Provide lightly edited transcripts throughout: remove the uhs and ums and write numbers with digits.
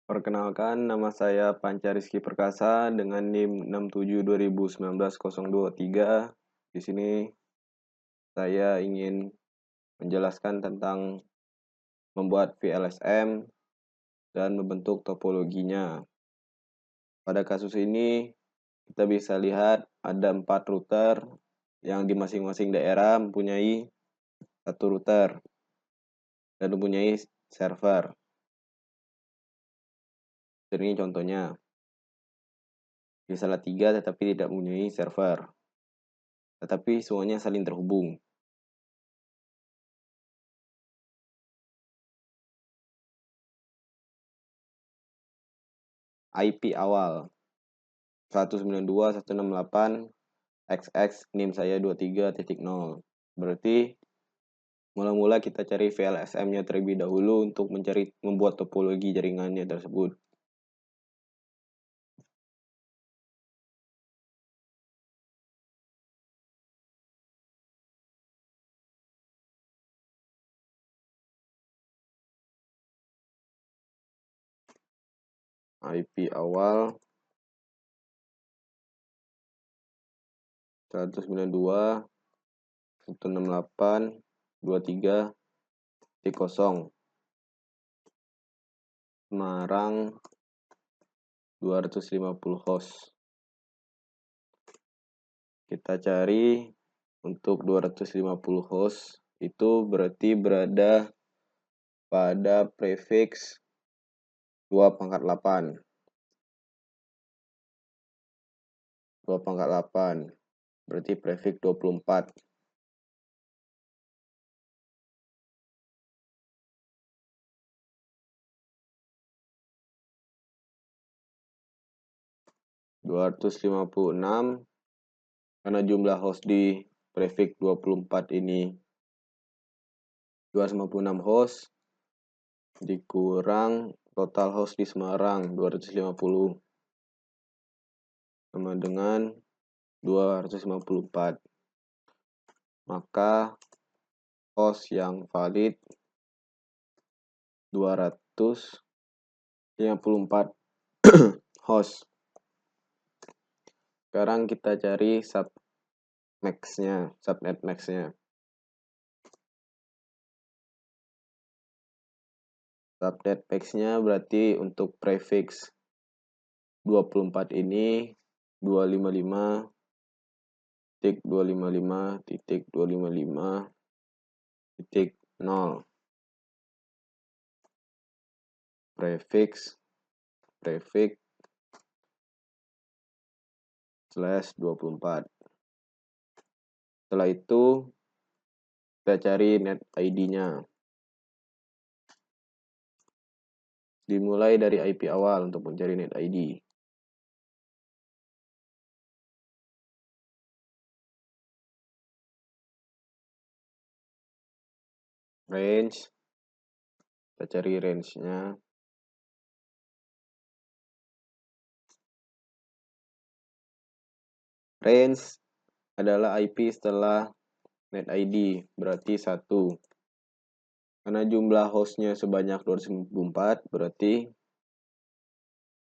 Perkenalkan, nama saya Panca Rizky Perkasa dengan NIM 672019-023. Di sini saya ingin menjelaskan tentang membuat VLSM dan membentuk topologinya. Pada kasus ini, kita bisa lihat ada 4 router yang di masing-masing daerah mempunyai satu router dan mempunyai server. Ini contohnya. Di Salatiga tetapi tidak mempunyai server. Tetapi semuanya saling terhubung. IP awal 192.168.xx, NIM saya 23.0. Berarti mula-mula kita cari VLSM-nya terlebih dahulu untuk membuat topologi jaringannya tersebut. IP awal 192.168.23.0 Semarang 250 host. Kita cari untuk 250 host itu berarti berada pada prefix 2/8. 2/8 berarti prefix 24. Karena jumlah host di prefix 24 ini 256 host dikurang total host di Semarang 250 sama dengan 254. Maka host yang valid 254 host. Sekarang kita cari subnet max-nya. Subnet max-nya berarti untuk prefix 24 ini 255.255.255.0 prefix /24. Setelah itu kita cari net ID-nya. Dimulai dari IP awal untuk mencari net ID. Range, kita cari range-nya. Range adalah IP setelah net ID, berarti 1. Karena jumlah hostnya sebanyak 254, berarti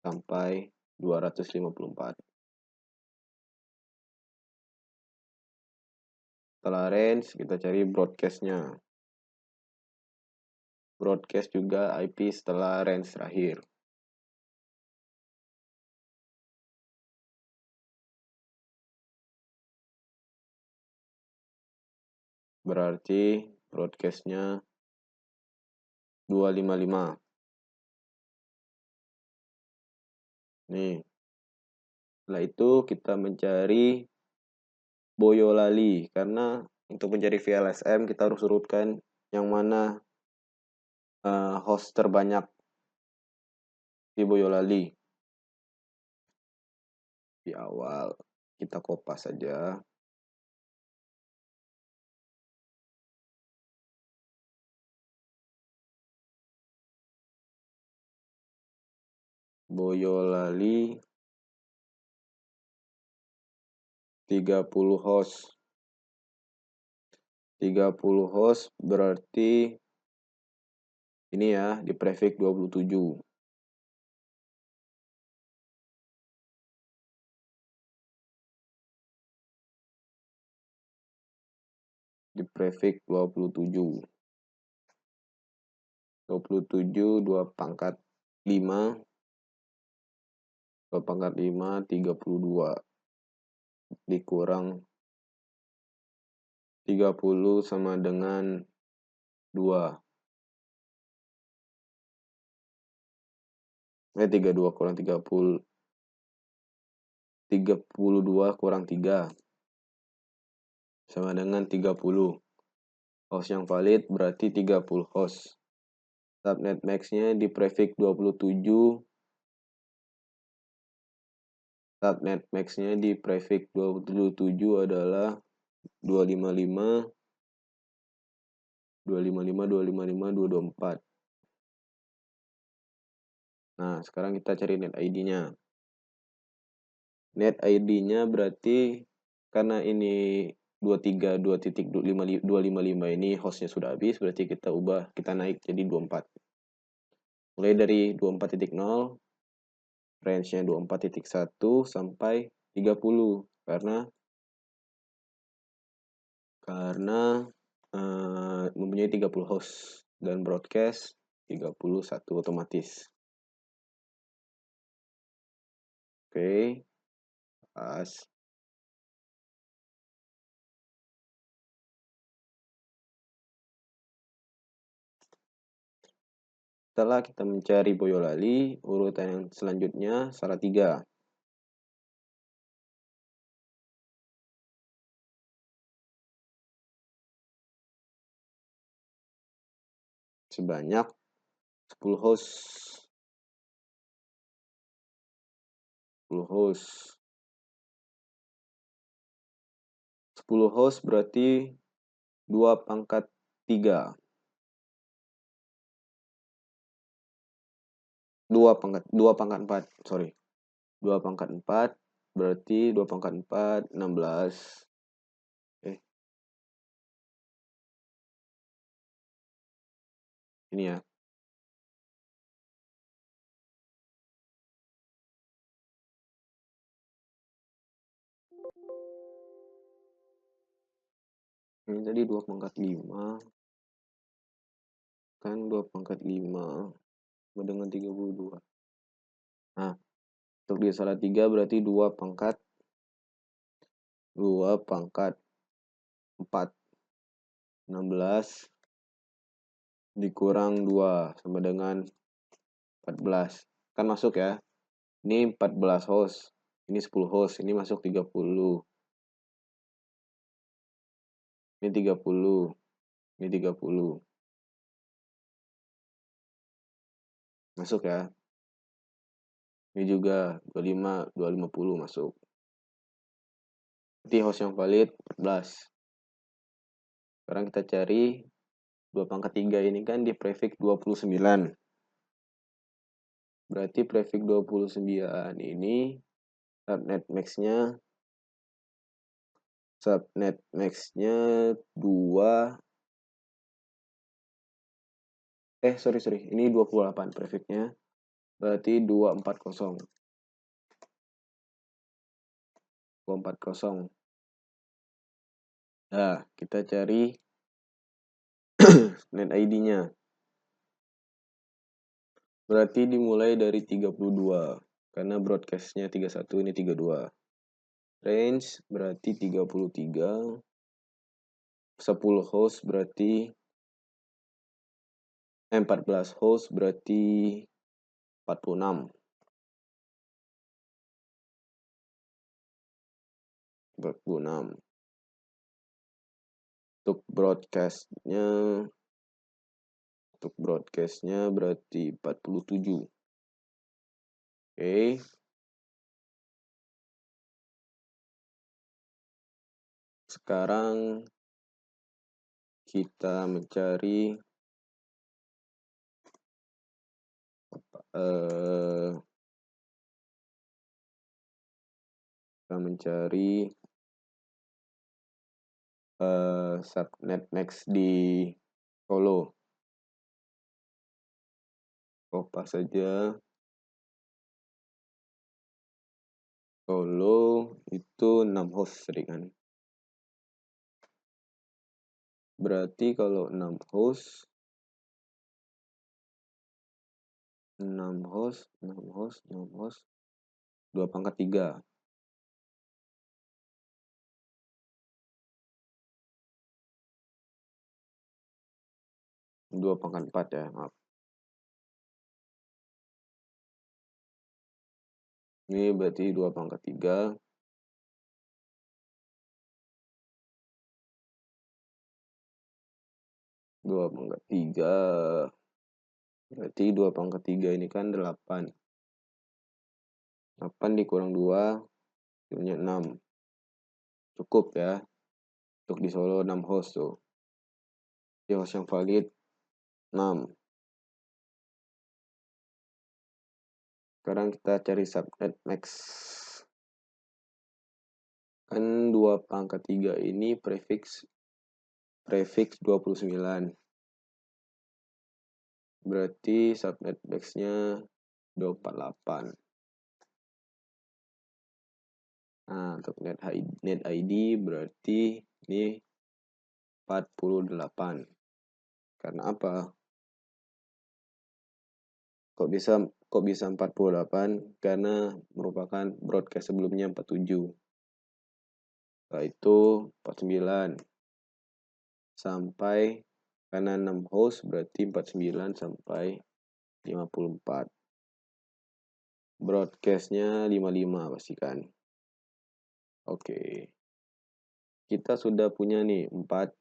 sampai 254. Setelah range, kita cari broadcast-nya. Broadcast juga IP setelah range terakhir. Berarti broadcast-nya 255. Nih. Setelah itu kita mencari Boyolali. Karena untuk mencari VLSM kita harus urutkan yang mana host terbanyak di Boyolali. Di awal kita kopas saja. Boyolali 30 host. 30 host berarti ini ya di prefix 27. di prefix 27. 27 2 pangkat 5 2 pangkat 5 32 dikurang 30 sama dengan 2. 32 kurang 30. 32 kurang 3 sama dengan 30. Host yang valid berarti 30 host. Subnet max-nya di prefix 27. Subnet max-nya di prefix 27 adalah 255 255 255 224. Nah, sekarang kita cari net ID-nya. Net ID-nya berarti karena ini 23.2.255 ini hostnya sudah habis, berarti kita naik jadi 24. Mulai dari 24.0, range-nya 24.1 sampai 30 karena mempunyai 30 host dan broadcast 31 otomatis. Oke, pas. Setelah kita mencari Boyolali, urutan yang selanjutnya Salatiga. Sebanyak 10 host. 10 host. 10 host berarti 2 pangkat 3. 2 pangkat 4, sorry. 2 pangkat 4 berarti 2 pangkat 4 16. Ini ya. Ini tadi 2 pangkat 5. Kan 2 pangkat 5 sama dengan 32. Nah, untuk di Salatiga berarti 2 pangkat 4. 16 dikurang 2 sama dengan 14. Kan masuk ya. Ini 14 host. Ini 10 host. Ini masuk 30. Ini 30. Ini 30. Masuk ya. Ini juga 25, 250 masuk. Berarti host yang valid 14. Sekarang kita cari 2 pangkat 3 ini kan di prefix 29. Berarti prefix 29 ini subnet max-nya 2. Sorry. Ini 28 prefix-nya. Berarti 240. 240. Nah, kita cari net ID-nya. Berarti dimulai dari 32. Karena broadcast-nya 31, ini 32. Range berarti 33. 10 host berarti 14 host berarti 46. 46. Untuk broadcast-nya berarti 47. Oke. Sekarang kita mencari subnet max di Solo. Kopas saja. Solo itu 6 host tadi kan. Berarti kalau 6 host 2 pangkat 3. 2 pangkat 4 ya, maaf. Ini berarti 2 pangkat 3. 2 pangkat 3. Berarti 2 pangkat 3 ini kan 8. 8 dikurang 2, hasilnya 6. Cukup ya. Untuk di Solo 6 host tuh. Di host yang valid 6. Sekarang kita cari subnet max. Kan 2 pangkat 3 ini prefix 29. Berarti subnet max-nya 248. Nah, untuk net ID berarti ini 48. Karena apa? Kok bisa 48? Karena merupakan broadcast sebelumnya 47. Setelah itu 49 sampai karena 6 host berarti 49 sampai 54. Broadcastnya 55 pastikan. Oke. Kita sudah punya nih 4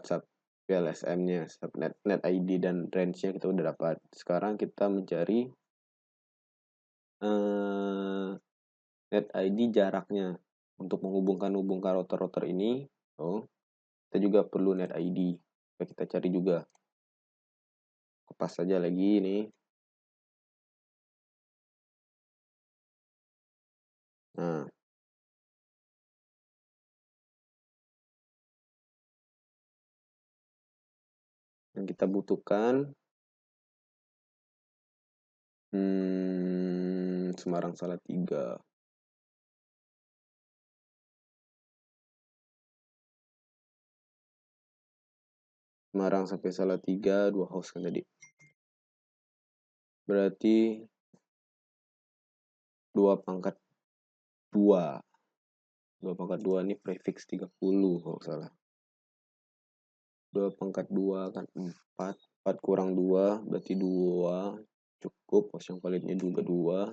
sub PLSM-nya, subnet, net ID dan range-nya kita udah dapat. Sekarang kita mencari net ID jaraknya. Untuk menghubungkan router-router ini, kita juga perlu net ID. Kita cari juga. Kupas saja lagi nih. Nah, yang kita butuhkan Semarang Salatiga. Semarang sampai Salatiga 2 host kan tadi. Berarti 2 pangkat 2. 2 pangkat 2 ini prefix 30 kalau salah. 2 pangkat 2 kan 4. 4 kurang 2 berarti 2. Cukup, host yang validnya juga 2.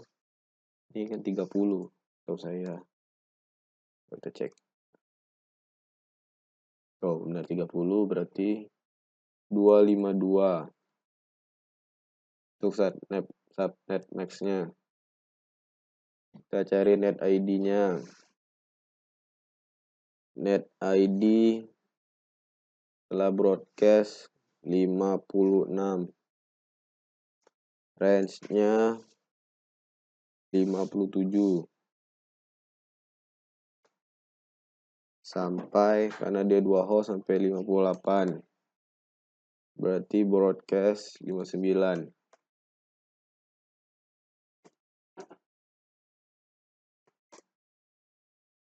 Ini kan 30. Tahu saya. Kita cek. Oh, benar 30 berarti 252. Untuk subnet max-nya. Kita cari net ID-nya. Net ID setelah broadcast 56. Range-nya 57. Sampai karena dia 2 host sampai 58. Berarti broadcast 59.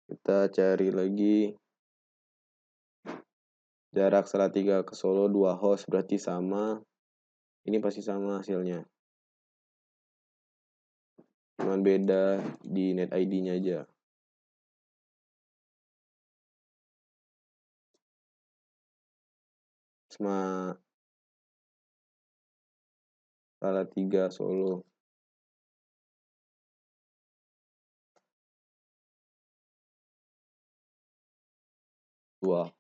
Kita cari lagi jarak Salatiga ke Solo 2 host berarti sama. Ini pasti sama hasilnya. Cuman beda di net ID-nya aja. Sama Salatiga Solo. 2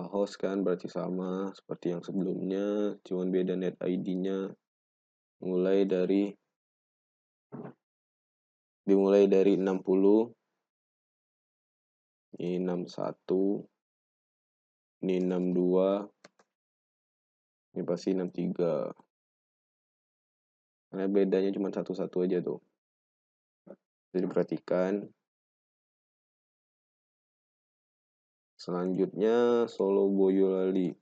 host kan berarti sama seperti yang sebelumnya, cuman beda net ID-nya. Dimulai dari 60. Ini 61. Ini 62. Ini pasti 63. Karena bedanya cuma satu-satu aja tuh. Jadi perhatikan. Selanjutnya Solo Boyolali.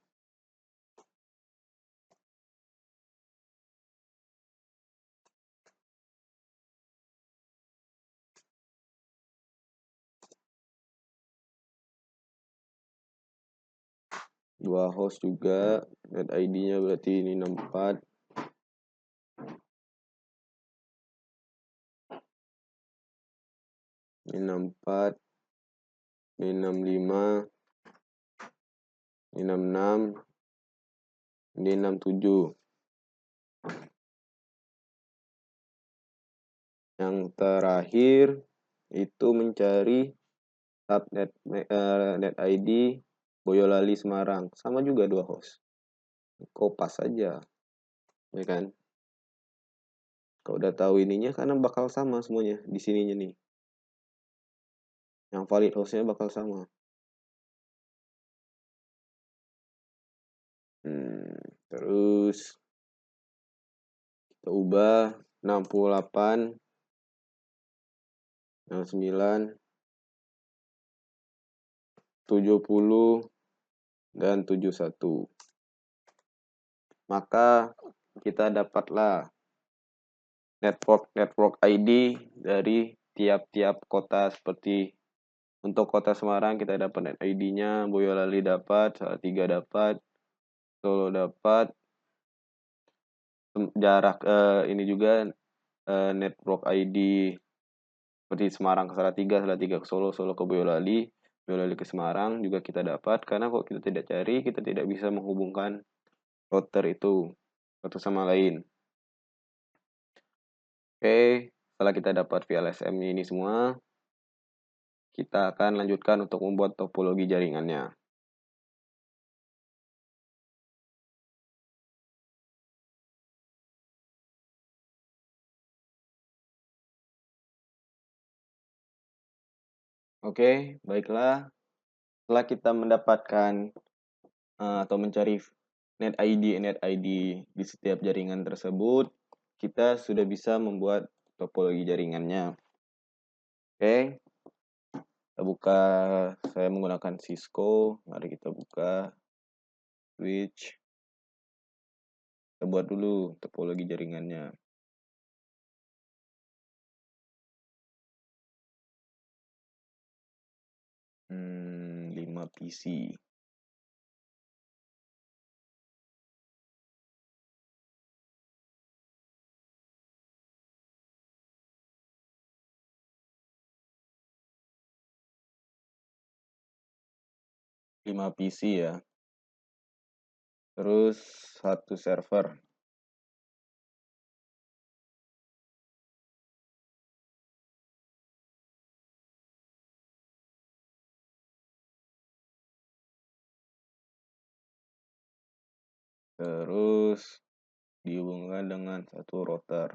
2 host juga, net ID-nya berarti ini 64. Ini 64, ini 65, ini 66, ini 67. Yang terakhir itu mencari subnet net ID Boyolali Semarang, sama juga 2 host. Kopas saja, ya kan? Kalau udah tahu ininya karena bakal sama semuanya di sininya nih. Yang valid hostnya bakal sama. Terus kita ubah 68, 69, 70, dan 71. Maka kita dapatlah network ID dari tiap-tiap kota. Seperti untuk kota Semarang kita dapat net ID-nya, Boyolali dapat, Salatiga dapat, Solo dapat, jarak ini juga network ID seperti Semarang ke Salatiga, Salatiga ke Solo, Solo ke Boyolali, Boyolali ke Semarang juga kita dapat. Karena kalau kita tidak cari, kita tidak bisa menghubungkan router itu satu sama lain. Oke, setelah kita dapat VLSM ini semua, kita akan lanjutkan untuk membuat topologi jaringannya. Oke, baiklah. Setelah kita mendapatkan atau mencari net ID di setiap jaringan tersebut, kita sudah bisa membuat topologi jaringannya. Oke, kita buka. Saya menggunakan Cisco. Mari kita buka switch. Kita buat dulu topologi jaringannya. 5 PC. Ya. Terus 1 server. Terus dihubungkan dengan 1 router.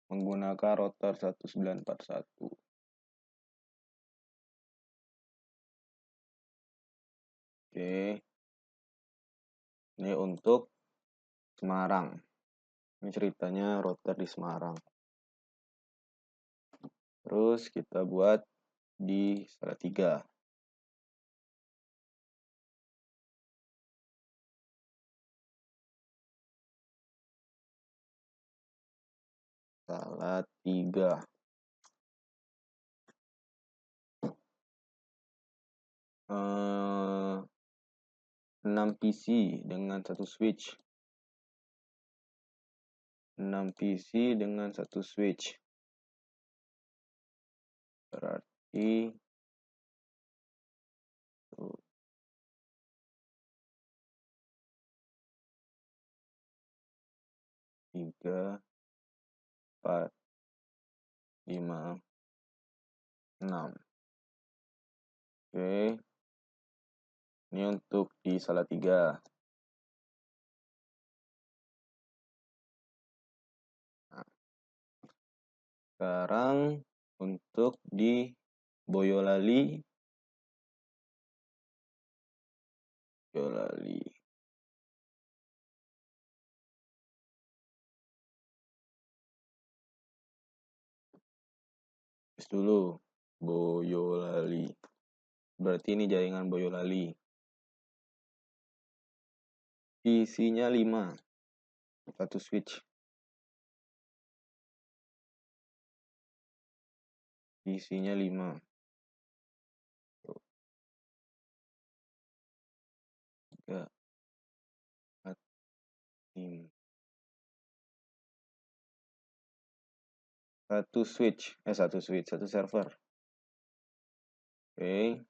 Menggunakan router 1941. Oke. Ini untuk Semarang. Ini ceritanya router di Semarang. Terus kita buat di Salatiga. Salatiga. 6 PC dengan 1 switch. 6 PC dengan 1 switch. Berarti 3, 4, 5, 6. Oke. Ini untuk di Salatiga. Nah, sekarang untuk di Boyolali. Tulis dulu Boyolali. Berarti ini jaringan Boyolali. PC-nya 5. Satu switch. Isinya 5. Tuh, 3, 4, 5. Satu server. Oke.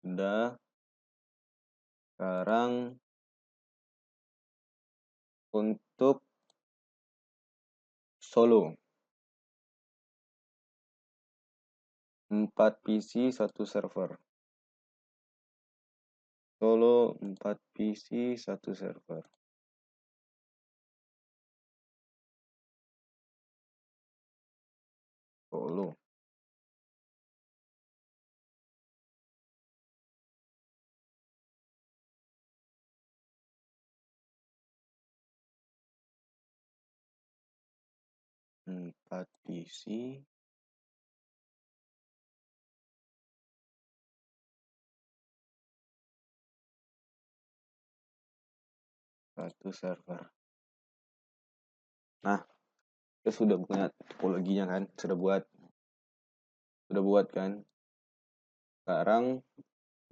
Udah. Sekarang untuk solo. 4 PC, 1 server. Solo 4 PC, 1 server. Solo. Empat PC, satu server. Nah, kita sudah punya topologinya kan? Sudah buat kan? Sekarang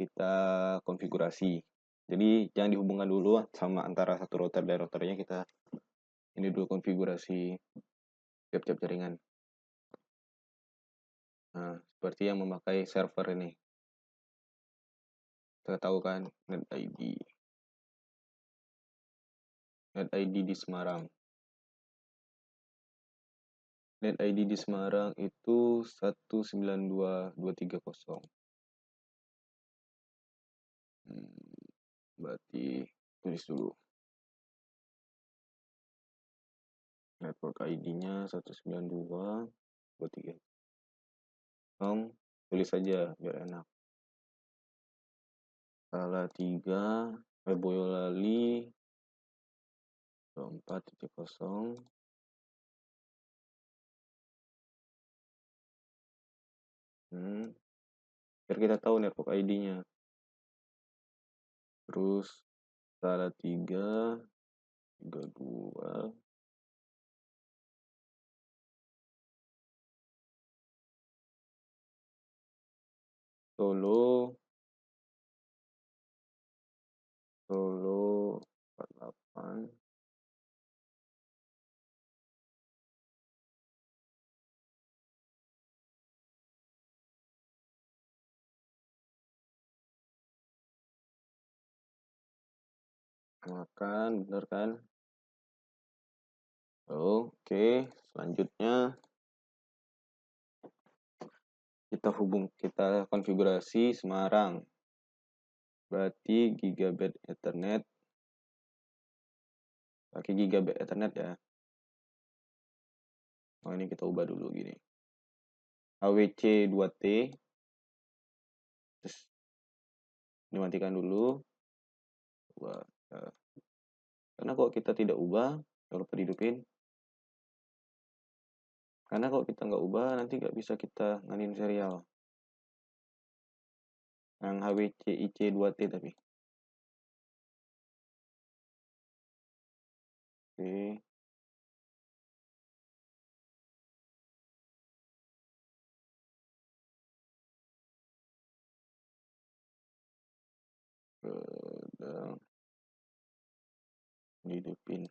kita konfigurasi. Jadi jangan dihubungkan dulu sama antara satu router dan routernya, kita ini dulu konfigurasi tiap-tiap jaringan. Nah, seperti yang memakai server ini. Kita tahu kan NetID di Semarang. NetID di Semarang itu 192.230. Berarti tulis dulu. Network ID-nya 192.230. Tulis saja biar enak. Salah 3, Boyolali 24.0. Biar kita tahu network ID-nya. Terus salah 3, 32. Solo 48. Makan, bener kan? Oke, selanjutnya kita konfigurasi Semarang. Berarti gigabit Ethernet. Pakai gigabit Ethernet ya. Oh, ini kita ubah dulu gini. AWC 2T. Terus dimatikan dulu. Karena kalau kita tidak ubah, kalau dihidupin. Karena kalau kita nggak ubah, nanti nggak bisa kita nganin serial. Yang HWC IC 2T tapi. Oke. Udah dihidupin.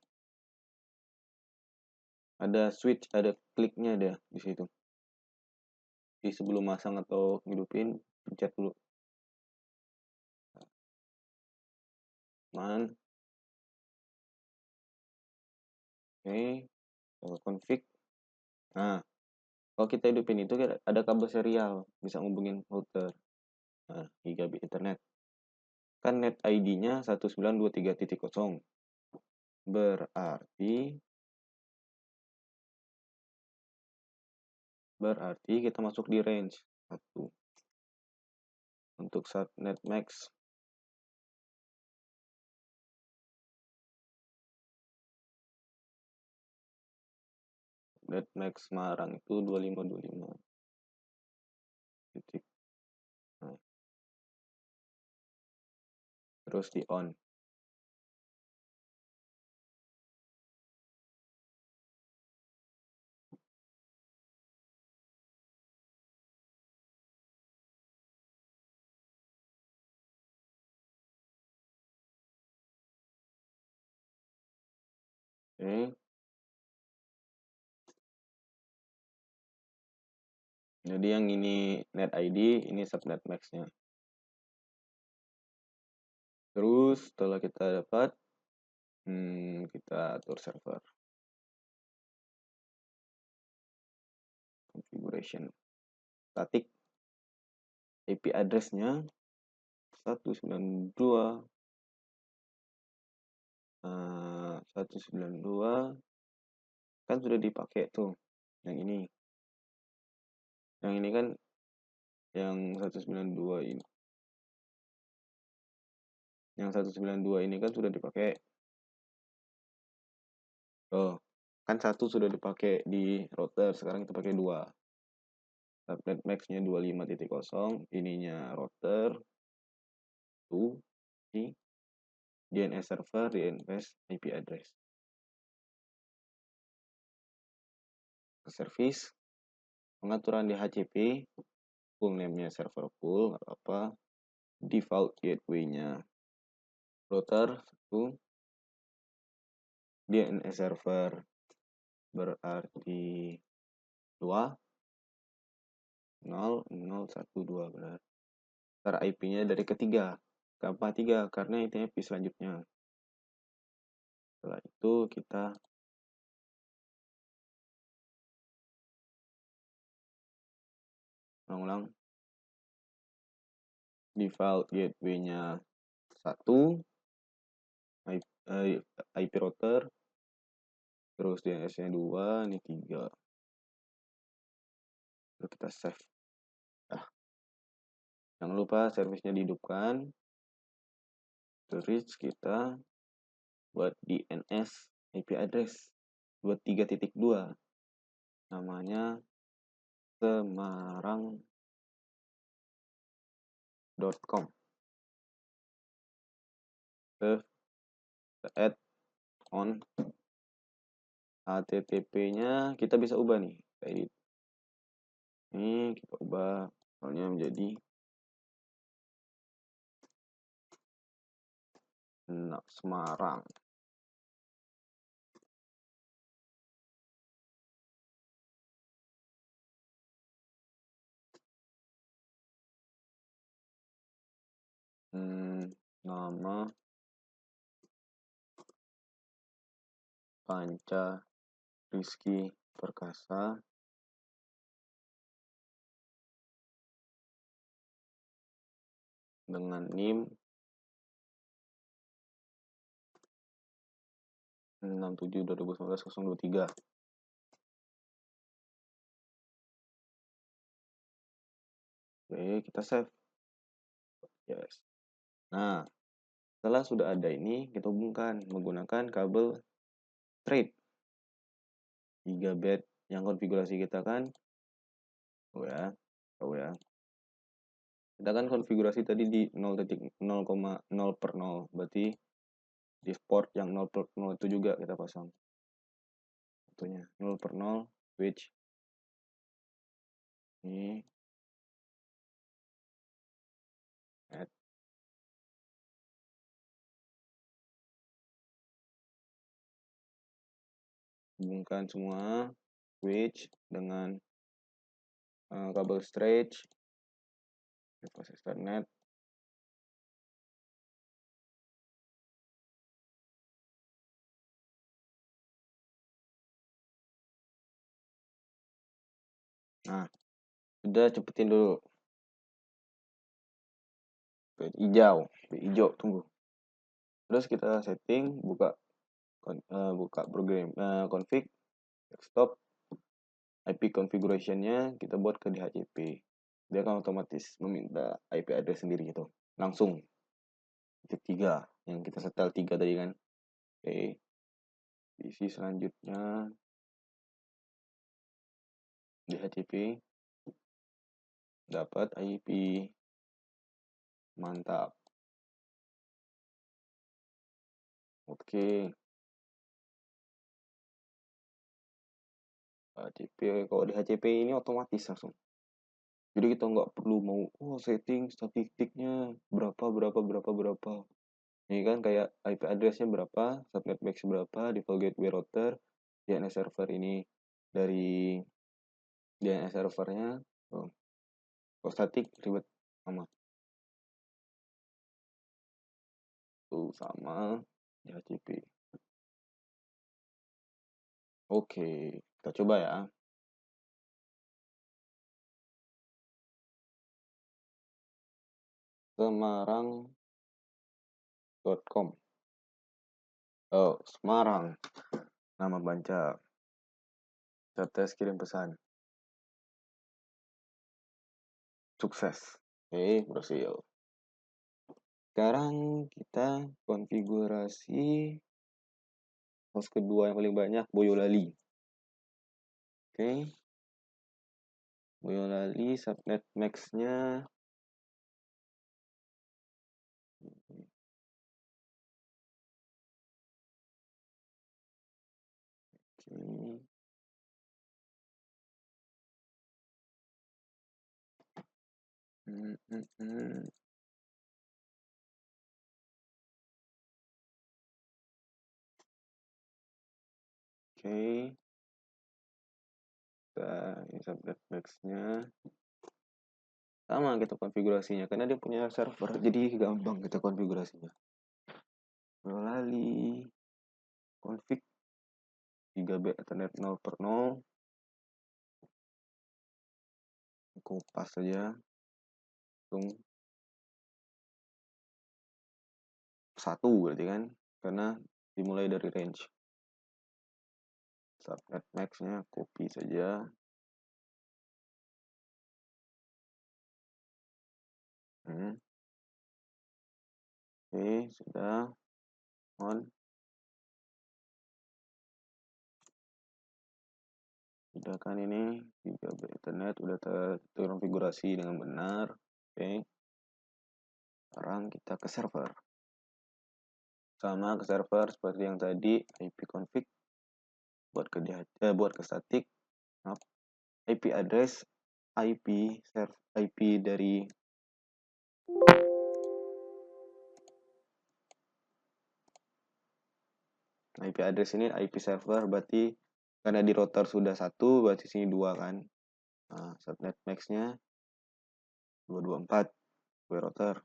Ada switch, ada kliknya ada di situ. Jadi sebelum masang atau hidupin, pencet dulu. Man. Oke. Config. Nah, kalau kita hidupin itu ada kabel serial, bisa ngubungin router. Nah, gigabit Ethernet. Kan net ID-nya 192.3.0. Berarti kita masuk di range 1. Untuk subnet max Semarang itu 2525. Titik. Nah. Terus di on. Oke. Jadi yang ini net ID, ini subnet max-nya. Terus setelah kita dapat, kita atur server configuration static IP address-nya 192 192 kan sudah dipakai tuh yang ini kan yang 192 ini kan sudah dipakai. Oh, kan satu sudah dipakai di router, sekarang kita pakai 2. Subnet max-nya 25.0, ininya router, tuh, di DNS server, DNS IP address. Ke service, pengaturan DHCP, full name-nya server full, nggak apa-apa. Default gateway-nya router, 1. DNS server berarti 2, 0, 0, 1, 2 benar. Ntar IP-nya dari ketiga. Kenapa 3? Karena intinya IP selanjutnya. Setelah itu kita ulang-ulang. Default gateway-nya 1, IP router, terus DNS-nya 2, ini 3. Lalu kita save. Jangan lupa servisnya dihidupkan. Terus kita buat DNS IP address 23.2. Namanya semarang.com. Save, add on. HTTP-nya kita bisa ubah nih. Edit. Ini kita ubah soalnya menjadi Semarang. Nama Panca Rizky Perkasa dengan NIM 67/2019-023. Oke, kita save. Yes. Nah, setelah sudah ada ini, kita hubungkan menggunakan kabel straight gigabit yang konfigurasi kita kan. Tahu ya. Kita kan konfigurasi tadi di 0.0,0/0, berarti di port yang 0/0 itu juga kita pasang. Contohnya 0/0 switch. Ini add. Hubungkan semua switch dengan kabel straight, proses Ethernet. Nah, sudah cepetin dulu. Hijau, tunggu. Terus kita setting, buka program config, desktop, IP configuration-nya kita buat ke DHCP. Dia akan otomatis meminta IP address sendiri gitu. Langsung. Titik 3 yang kita setel 3 tadi kan. Oke. Isi selanjutnya DHCP dapat IP. Mantap. Oke. HCP, kalau DHCP ini otomatis langsung. Jadi kita nggak perlu mau setting statistiknya berapa. Ini kan kayak IP address-nya berapa, subnet max berapa, default gateway router, DNS server ini dari DNS servernya. Oh, kok static ribet sama tuh sama DHCP. Oke, kita coba ya. Semarang.com. Oh, Semarang. Nama banca. Kita tes kirim pesan. Sukses. Oke, berhasil. Sekarang kita konfigurasi host kedua yang paling banyak, Boyolali. Oke. Boyolali subnet max-nya oke. Oke. Ini subnet max-nya sama kita konfigurasinya karena dia punya server jadi gampang kita konfigurasinya. Boyolali config 3B Ethernet 0/0. Kupas saja langsung 1 berarti kan karena dimulai dari range. Subnet max-nya copy saja. Oke, sudah on. Sudah kan ini 3B Ethernet udah terkonfigurasi dengan benar. Oke. Sekarang kita ke server. Sama ke server seperti yang tadi, IP config buat ke static. IP address, IP dari IP address ini IP server berarti karena di router sudah 1 berarti sini 2 kan. Nah, subnet max-nya 224 gateway router.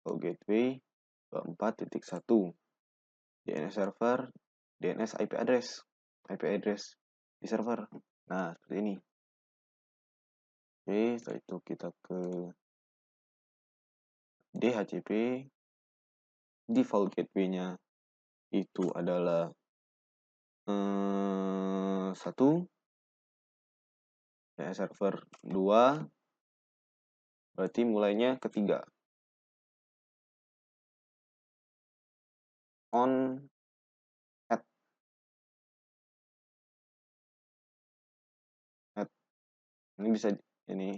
Oh, gateway 24.1. DNS server, DNS IP address di server. Nah, seperti ini. Oke, setelah itu kita ke DHCP. Default gateway-nya itu adalah 1, DNS server 2, berarti mulainya ketiga. On at ini bisa ini.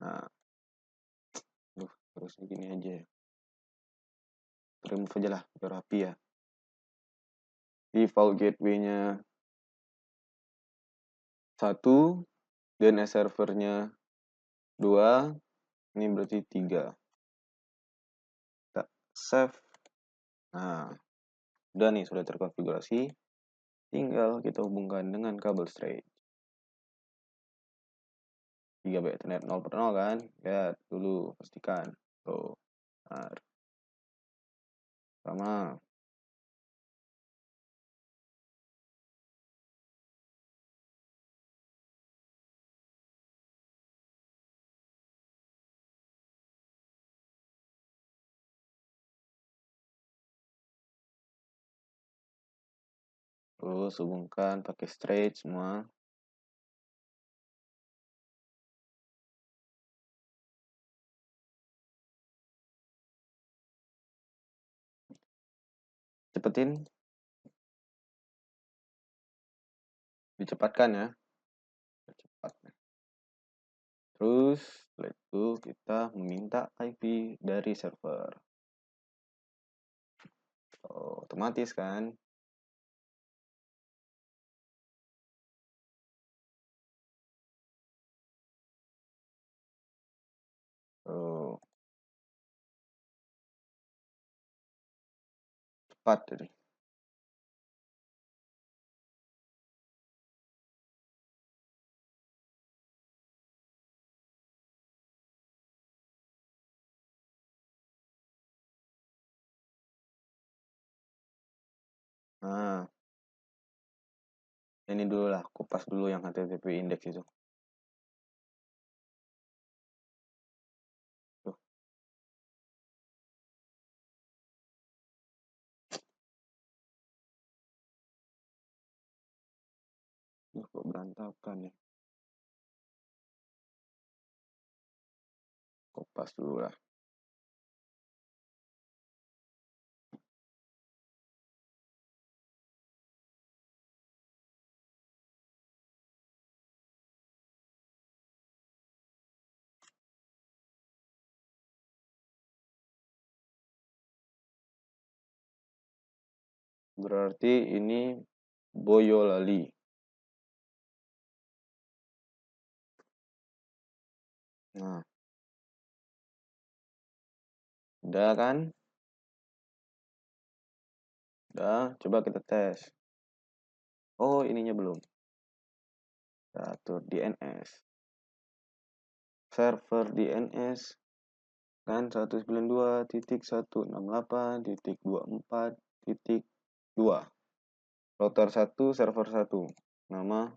Nah, terus gini aja ya. Remove aja lah biar rapi ya. Default gateway-nya 1, DNS servernya 2, ini berarti 3. Kita save. Nah, udah nih sudah terkonfigurasi. Tinggal kita hubungkan dengan kabel straight. 3B Ethernet 0/0 kan? Lihat dulu, pastikan. Tuh. Nah, sama. Terus hubungkan pakai straight semua. Cepetin. Dicepatkan ya. Cepat. Terus setelah itu kita meminta IP dari server. Oh, otomatis kan. Oh, 4 tadi. Nah, ini dulu lah, kupas dulu yang HTTP index itu. Tuh. Kok berantakan ya? Kupas dulu lah. Berarti ini Boyolali. Nah, udah kan? Udah, coba kita tes. Oh, ininya belum. Kita atur DNS. Server DNS kan 192.168.24.2. Router 1, server 1. Nama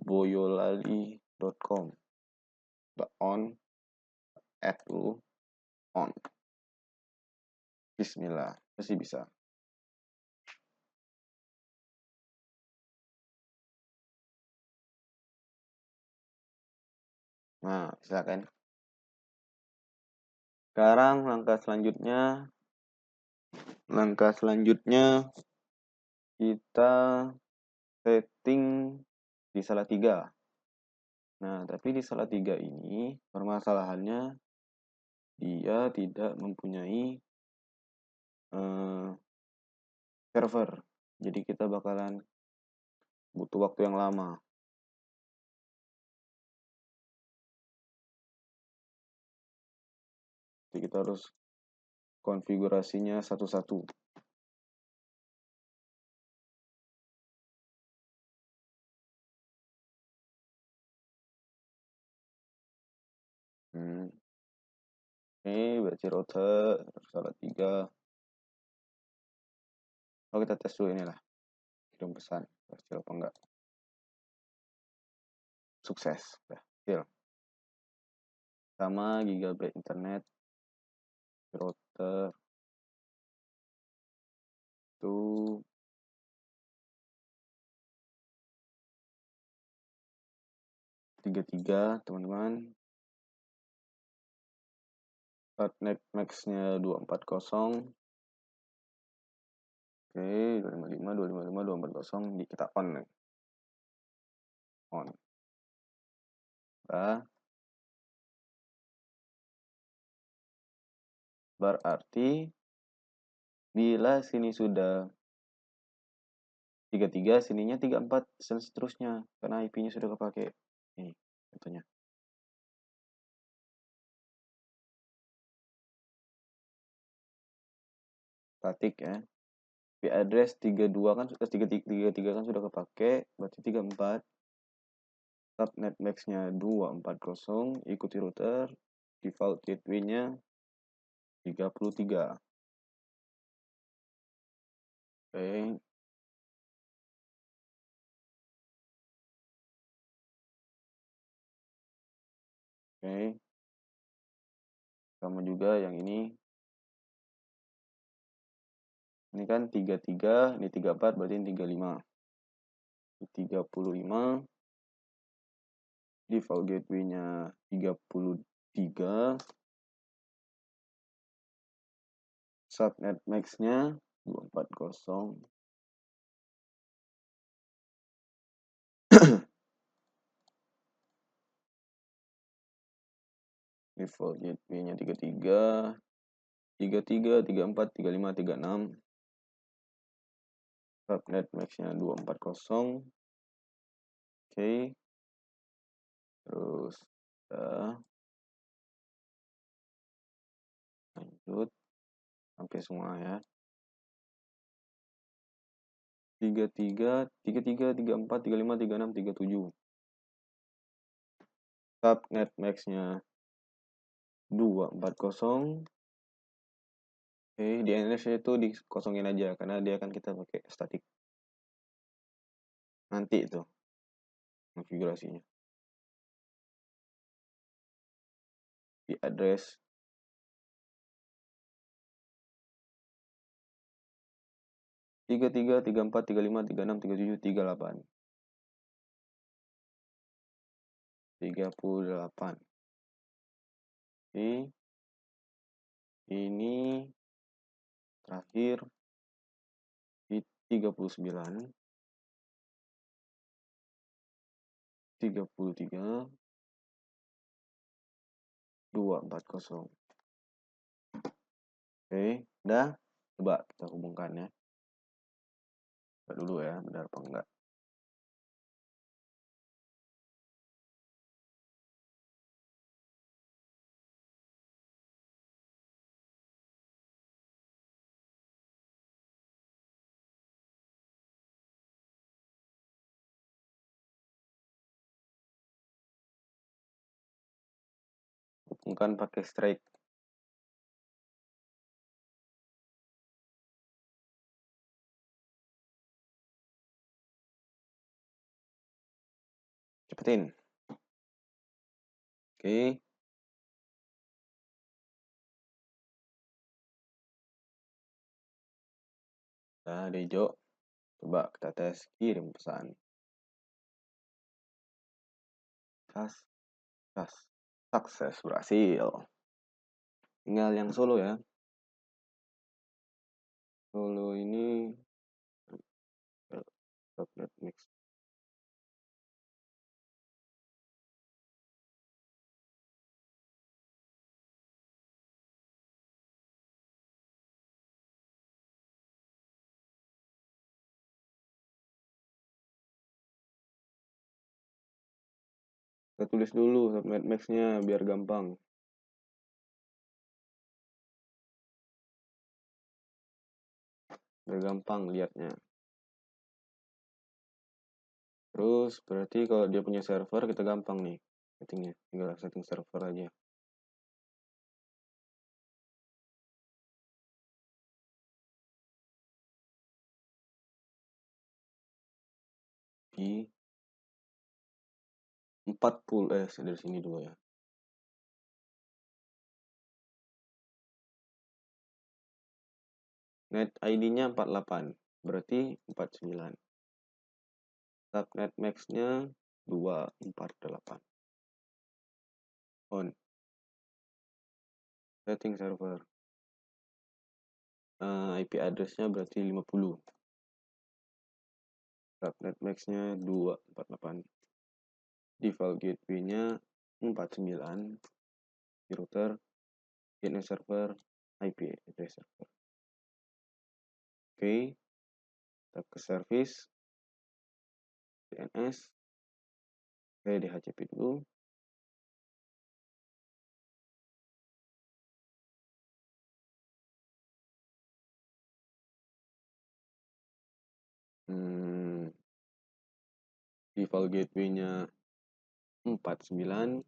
boyolali.com. On, add dulu, on. Bismillah, pasti bisa. Nah, bisa kan? Sekarang langkah selanjutnya kita setting di Salatiga. Nah, tapi di Salatiga ini permasalahannya dia tidak mempunyai server. Jadi kita bakalan butuh waktu yang lama. Jadi kita harus konfigurasinya satu-satu. Ini berarti router Salatiga. Oh, kita tes dulu inilah. Kirim pesan. Berhasil apa enggak? Sukses. Berhasil. Sama gigabyte internet. Router. Itu 33 teman-teman. Subnet max-nya 240. Oke, 255, 255, 240 kita on nih. On. Nah, berarti bila sini sudah 33, sininya 34 dan seterusnya karena IP-nya sudah kepake. Ini contohnya. Statik ya. IP address 32 kan 33 kan sudah kepake, berarti 34. Subnet max-nya 240, ikuti router, default gateway-nya 33. Oke. Oke. Sama juga yang ini. Ini kan 33, ini 34, berarti ini 35. 35. Default gateway-nya 33. Subnet max-nya 240. Default gateway-nya 33. 33, 34, 35, 36. Subnet max-nya 240. Oke. Terus lanjut sampai semua ya. 33, 33, 34, 35, 36, 37. Subnet max-nya 240. Oke, di DNS itu dikosongin aja karena dia kan kita pakai static. Nanti itu konfigurasinya. Di address 33, 34, 35, 36, 37, 38. 38. Oke. Ini terakhir di 39, 33, 240. Oke, udah. Coba kita hubungkan ya. Coba dulu ya, benar apa enggak. Hubungkan pakai strike. Cepetin. Oke. Nah, ada hijau. Coba kita tes kirim pesan. Sukses berhasil. Tinggal yang solo ya. Solo ini subnet mix. Kita tulis dulu subnet max-nya biar gampang. Biar gampang lihatnya. Terus berarti kalau dia punya server kita gampang nih settingnya. Tinggal setting server aja. Di 40 dari sini dulu ya. Net ID-nya 48, berarti 49. Subnet max-nya 248. On. Setting server. IP address-nya berarti 50. Subnet max-nya 248. Default gateway-nya 49. Di router, DNS server, IP address server. Oke. Kita ke service. DNS. Oke, DHCP dulu. Default gateway-nya 49.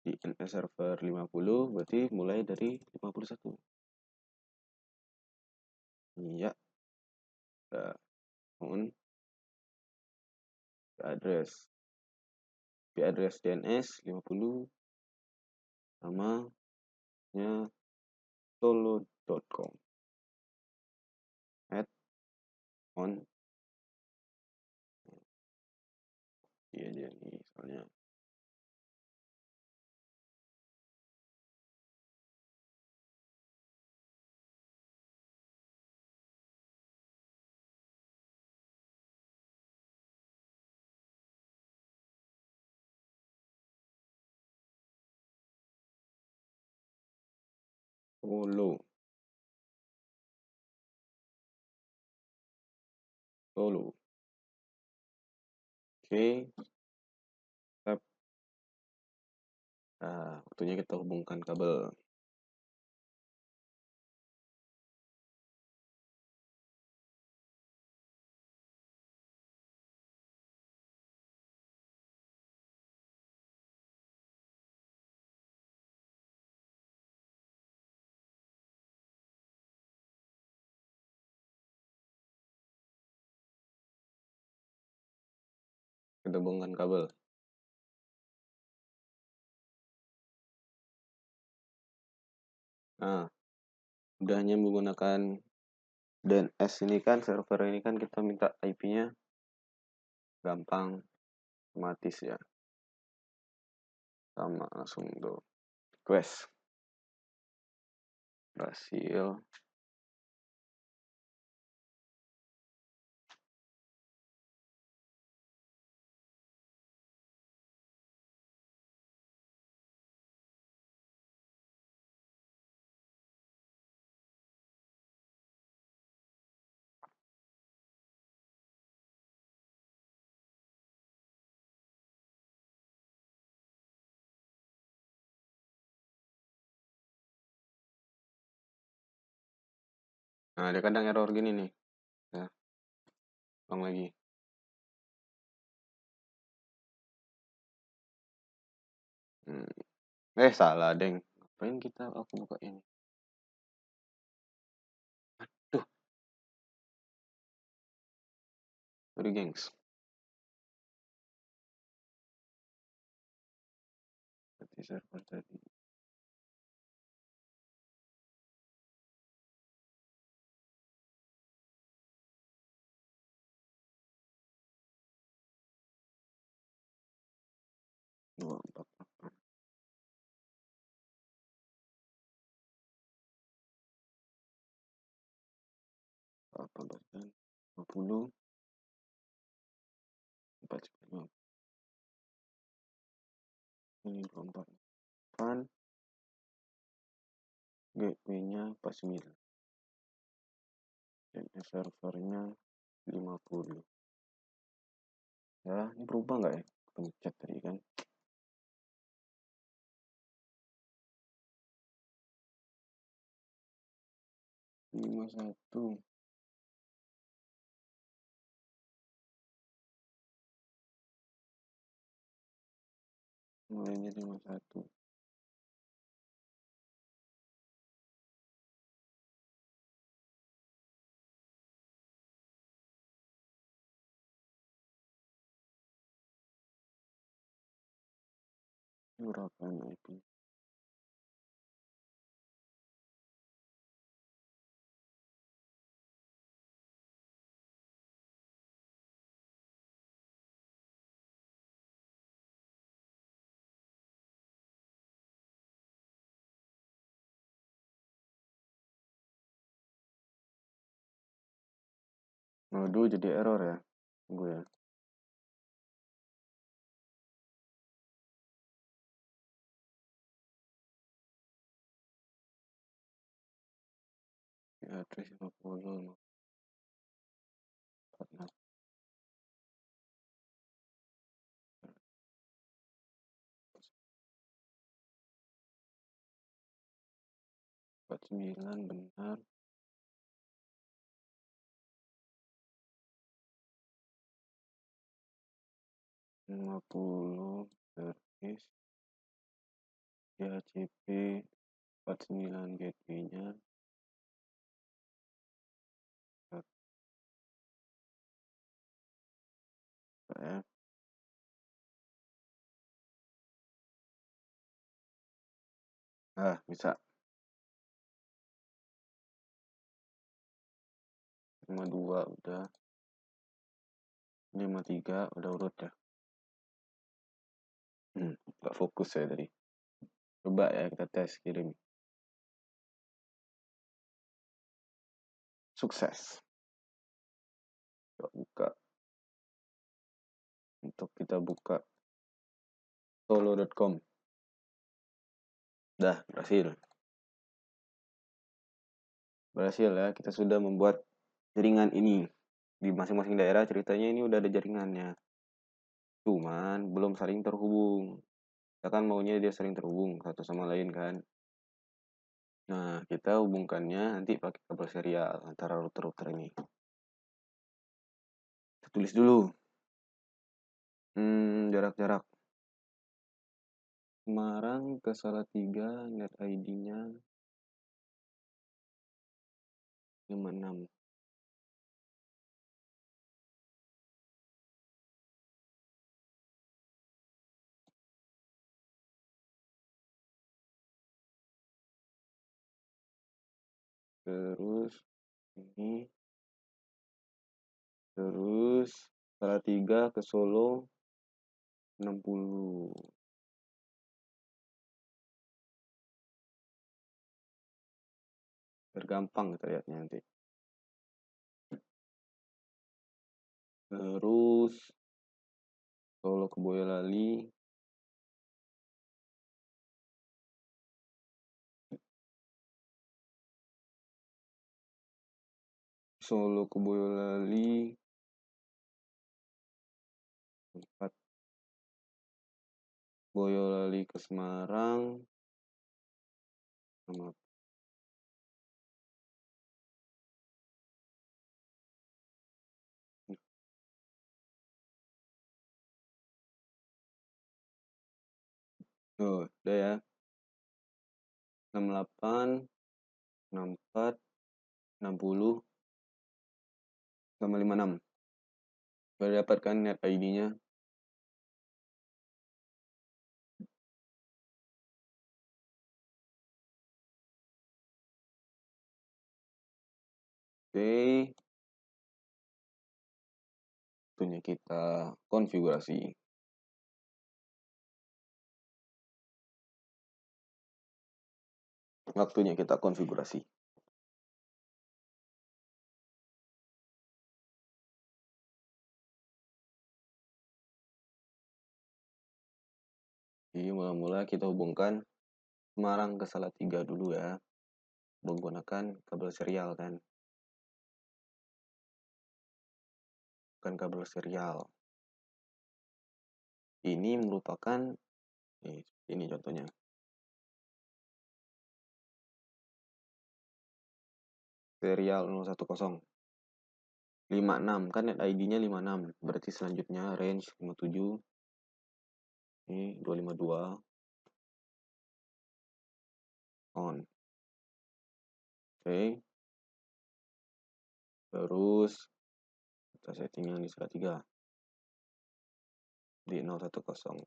DNS server 50, berarti mulai dari 51. Iya. Udah on. Address. address DNS 50 namanya solo.com. Add on. Iya aja nih soalnya. Solo. Oke. Tap. Nah, waktunya kita hubungkan kabel. kita hubungkan kabel. Nah, udahnya menggunakan DNS ini kan, server ini kan kita minta IP-nya gampang, otomatis ya. Sama langsung tuh request. Berhasil. Nah, dia kadang error gini nih. Ya, ulang lagi. Salah, Deng. Ngapain aku buka ini? Aduh, sorry, gengs. Berarti server tadi. Dua, empat, 20, 49. Ini 24. Kan gateway-nya 49. Dan servernya 50. Ya, ini berubah nggak ya? Pencet tadi kan. 51. Mulainya 51. Ini berapa IP? 02 jadi error ya. Tunggu ya. Address 50. 46. 49 benar. 50 service. DHCP 49 gateway-nya. Ya. Bisa. 52 udah. 53 udah urut ya. Gak fokus ya tadi. Coba ya kita tes kirim. Sukses. Coba buka. Untuk kita buka solo.com. Dah, berhasil. Berhasil ya, kita sudah membuat jaringan ini. Di masing-masing daerah ceritanya ini udah ada jaringannya. Cuman belum saling terhubung. Kita kan maunya dia sering terhubung satu sama lain kan. Nah, kita hubungkannya nanti pakai kabel serial antara router-router ini. Kita tulis dulu. Jarak-jarak. Semarang ke Salatiga, net ID-nya 56. terus ini, terus Salatiga ke Solo 60. Tergampang kita lihatnya nanti. Terus Solo ke Boyolali Solo ke Boyolali 4. Boyolali ke Semarang sama. Oh, udah ya. 68, 64, 60 sama 56. Sudah dapatkan net ID-nya. Oke. Waktunya kita konfigurasi. Waktunya kita konfigurasi. Jadi mula-mula kita hubungkan Semarang ke Salatiga dulu ya. Menggunakan kabel serial kan. Bukan kabel serial. Ini merupakan ini contohnya. Serial 010. 56 kan net ID-nya 56. Berarti selanjutnya range 57. Ini 252 on. Oke. Terus kita setting yang di Salatiga di 010.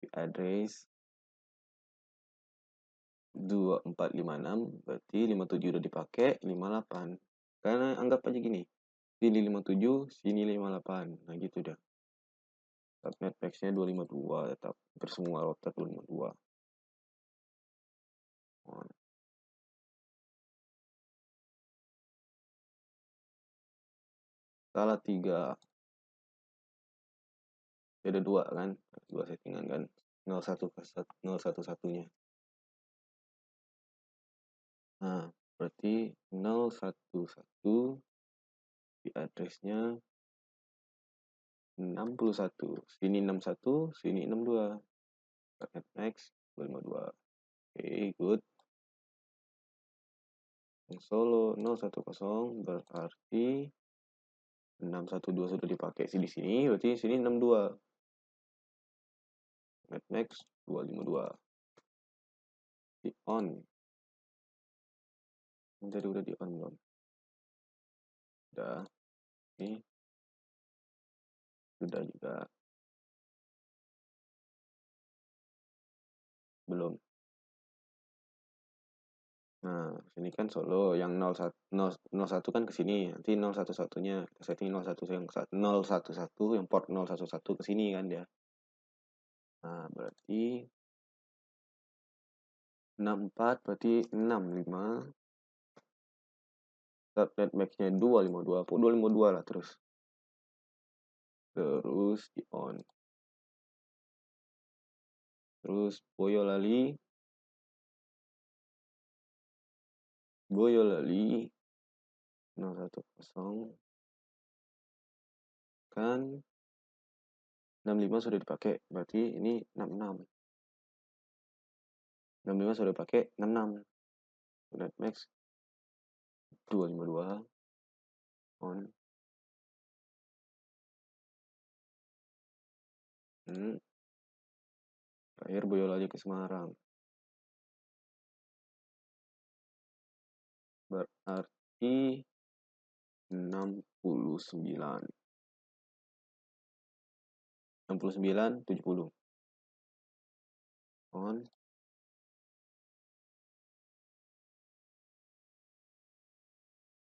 Di address 2456, berarti 57 udah dipakai, 58. Karena anggap aja gini, sini 57, sini 58. Nah gitu dah. Subnet max-nya 252 tetap. Bersemua router 252. On. Salah 3. Ada 2 kan? 2 settingan kan? 01 ke 011-nya. Nah, berarti 011 di address-nya 61. Sini 61, sini 62. Subnet max 252. Oke, good. Solo 010 berarti 612 sudah dipakai di sini, berarti sini 62. Net max 252. Di on. Jadi udah di on belum? Udah. Ini sudah juga. Belum. Nah, sini kan Solo yang 01 kan ke sini. Nanti 011-nya kita setting 01 yang 011 yang port 011 ke sini kan dia. Nah, berarti 64 berarti 65. Subnet max-nya 252. 252 lah terus. Terus di on. Terus Boyolali 010 kan 65 sudah dipakai, berarti ini 66. 65 sudah dipakai 66. Net max 252 on. Terakhir Boyolali ke Semarang. Berarti 69. 69 70 on.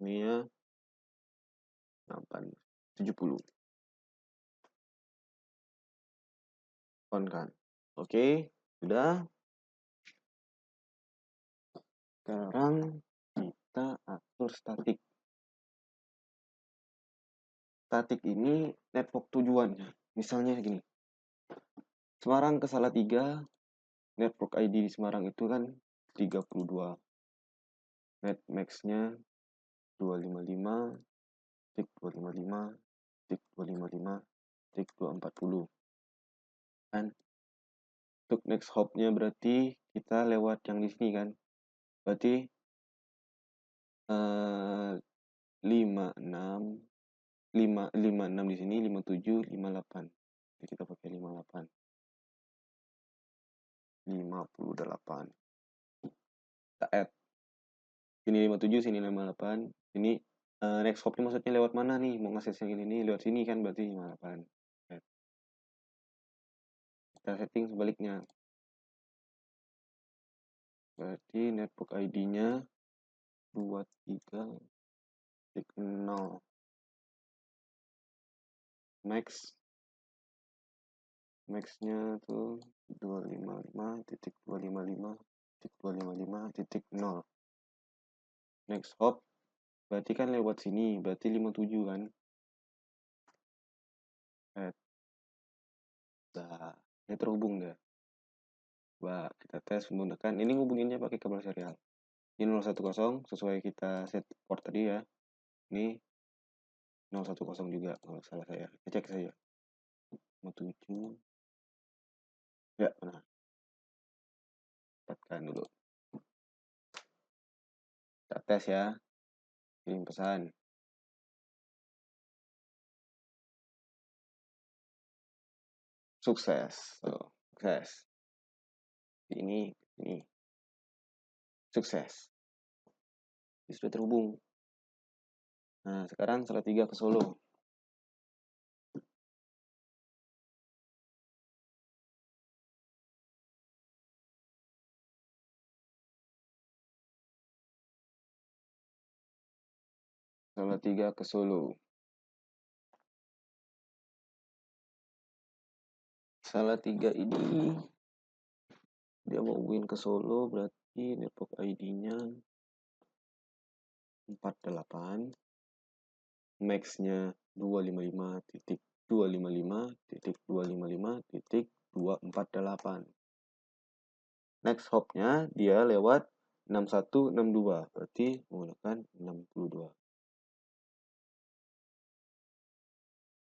Ini ya 870 on kan. Oke, sudah. Sekarang kita atur statik. Statik ini network tujuannya. Misalnya gini, Semarang ke Salatiga, network ID di Semarang itu kan 32. Net max-nya 255, tik 255, tik 255, tik 240. Kan? Untuk next hop-nya berarti kita lewat yang di sini kan. Berarti 56, 56 di sini, 57, 58. Jadi kita pakai 58. 58. Kita add. Sini 57, sini 58. Ini next hop-nya maksudnya lewat mana nih? Mau ngasih yang ini lewat sini kan berarti 58. Add. Kita setting sebaliknya. Berarti network ID-nya 23.0. Max-nya tuh 255.255.255.0. Next hop berarti kan lewat sini, berarti 57 kan. Nah, ini terhubung deh. Coba kita tes menggunakan, ini hubunginnya pakai kabel serial. Ini 010 sesuai kita set port tadi ya. Ini 010 juga, kalau salah saya. Cek saja. 57. Ya, nah. Dapatkan dulu. Kita tes ya. Kirim pesan. Sukses. Sukses. Ini. Sukses. Ini sudah terhubung. Nah, sekarang Salatiga ke Solo. Salatiga ke Solo. Salatiga ini dia mau hubungin ke Solo, berarti network ID-nya 48. Max-nya 255.255.255.248. Next hop-nya dia lewat 6162, berarti menggunakan 62.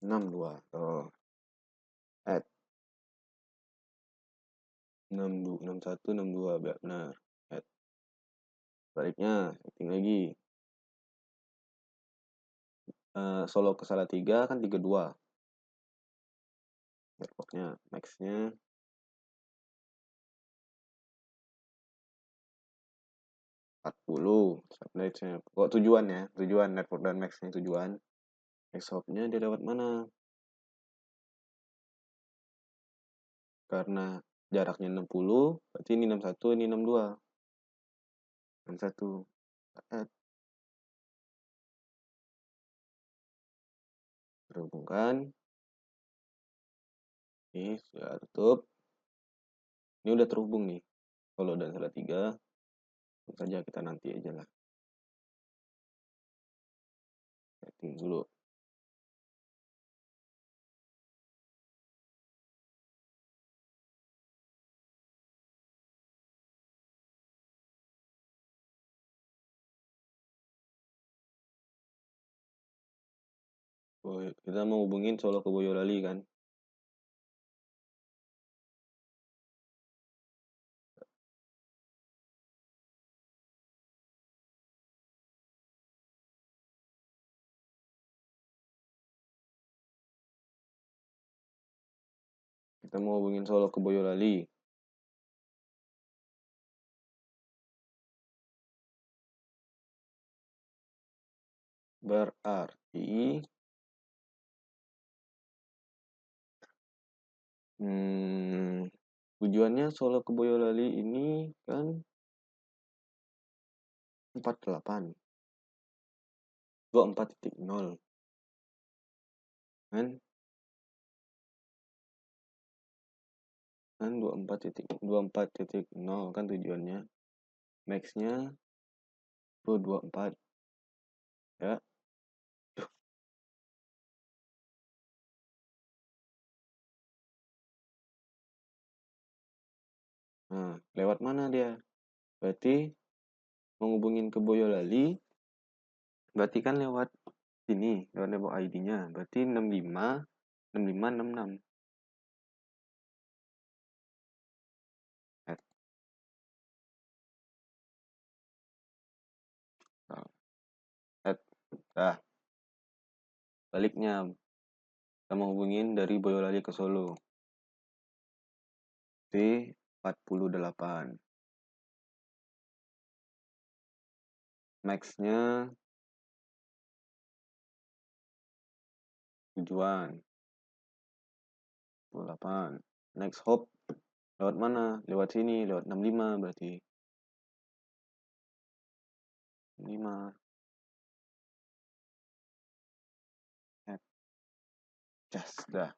62. Oh. Add 6162 benar. Add. Baliknya setting lagi. Solo ke Salatiga kan 32. Networknya max-nya 40. Subnetnya. Kok tujuan ya? Tujuan network dan max-nya tujuan. Next hop-nya dia lewat mana? Karena jaraknya 60, berarti ini 61, ini 62. 61. Add. Terhubungkan. Ini sudah tutup. Ini udah terhubung nih. Solo dan Salatiga. Tentu saja kita nanti aja lah. Setting dulu. Kita mau hubungin Solo ke Boyolali kan. Kita mau hubungin Solo ke Boyolali. Berarti tujuannya Solo ke Boyolali ini kan 48. 24.0 kan 24.0 kan tujuannya, max-nya 24 ya. Nah, lewat mana dia? Berarti menghubungin ke Boyolali, berarti kan lewat sini, lewat depot ID-nya. Berarti 65 65 66. Nah, baliknya kita menghubungin dari Boyolali ke Solo. T48. Max-nya tujuan 28. Next hop lewat mana? Lewat sini, lewat 65 berarti. 65. Just dah.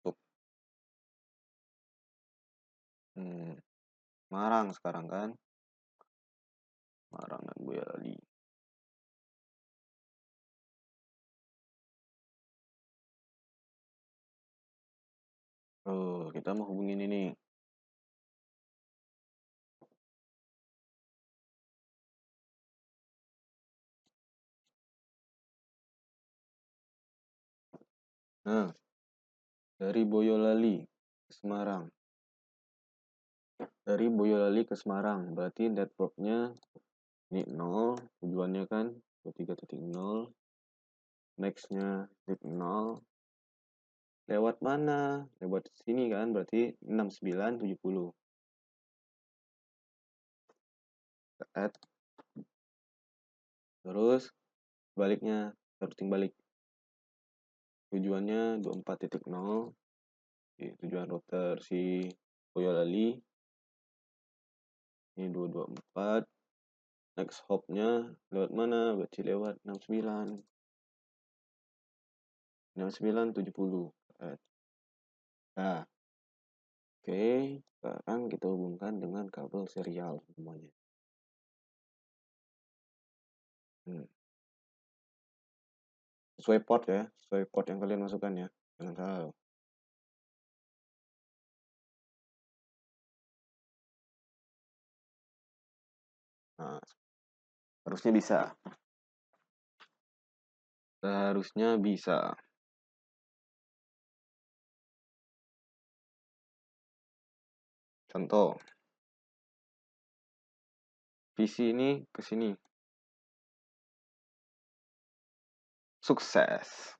Tuh. Marang sekarang kan? Marang dan Boyolali. Oh, kita mau hubungin ini. Nah, dari Boyolali ke Semarang. Dari Boyolali ke Semarang, berarti networknya ini 0, tujuannya kan 23.0, max-nya 0. Lewat mana? Lewat sini kan, berarti 6970. Add. Terus baliknya, routing balik. Tujuannya 24.0. Tujuan router si Boyolali. Ini 224. Next hopnya lewat mana? Berarti lewat 6970. Nah, oke. Sekarang kita hubungkan dengan kabel serial semuanya. Sesuai port ya, sesuai port yang kalian masukkan ya. Jangan salah. Nah, harusnya bisa. Harusnya bisa. Contoh. PC ini ke sini. Sukses.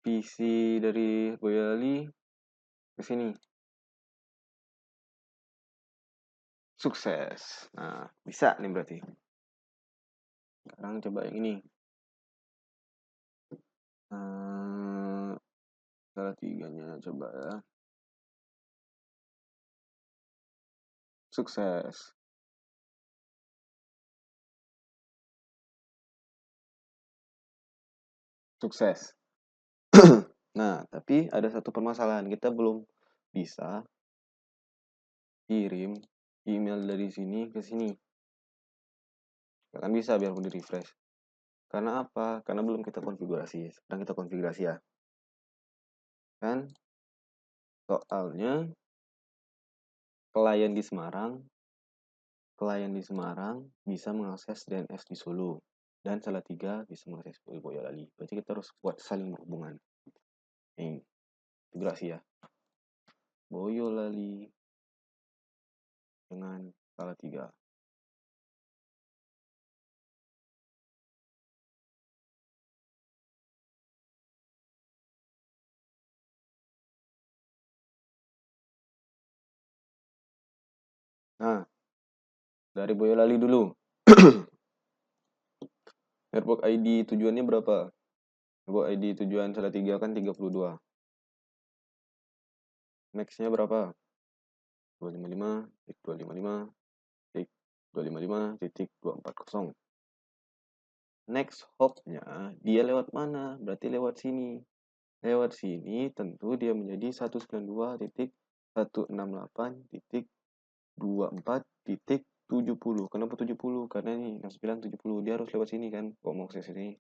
PC dari Boyolali ke sini. Sukses. Nah, bisa nih berarti. Sekarang coba yang ini. Salah tiganya coba ya. Sukses. Sukses. Nah, tapi ada satu permasalahan. Kita belum bisa kirim email dari sini ke sini. Gak akan bisa biarpun di refresh. Karena apa? Karena belum kita konfigurasi. Sekarang kita konfigurasi ya. Kan? Soalnya klien di Semarang bisa mengakses DNS di Solo. Dan Salatiga bisa mengakses Boyolali. Berarti kita harus buat saling berhubungan. Nih, konfigurasi ya. Boyolali dengan Salatiga. Nah, dari Boyolali dulu. Network ID tujuannya berapa? Network ID tujuan Salatiga kan 32. Max-nya berapa? 255, 255, 255.240. Next hopnya dia lewat mana? Berarti lewat sini. Lewat sini tentu dia menjadi 192.168.24.70. Kenapa 70? Karena ini 69 70. Dia harus lewat sini kan. Kok mau ke sini?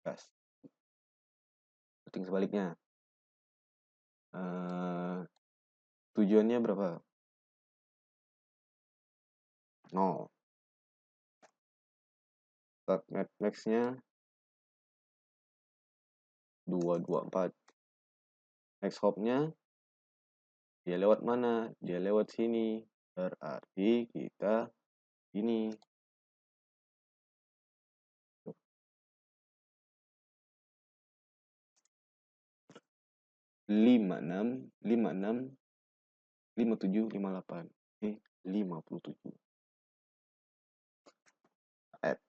Gas. Setting sebaliknya. Tujuannya berapa? 0. Start max-nya 224. Next hop-nya dia lewat mana? Dia lewat sini. Berarti kita ini 56 56 57 58. 57. Add.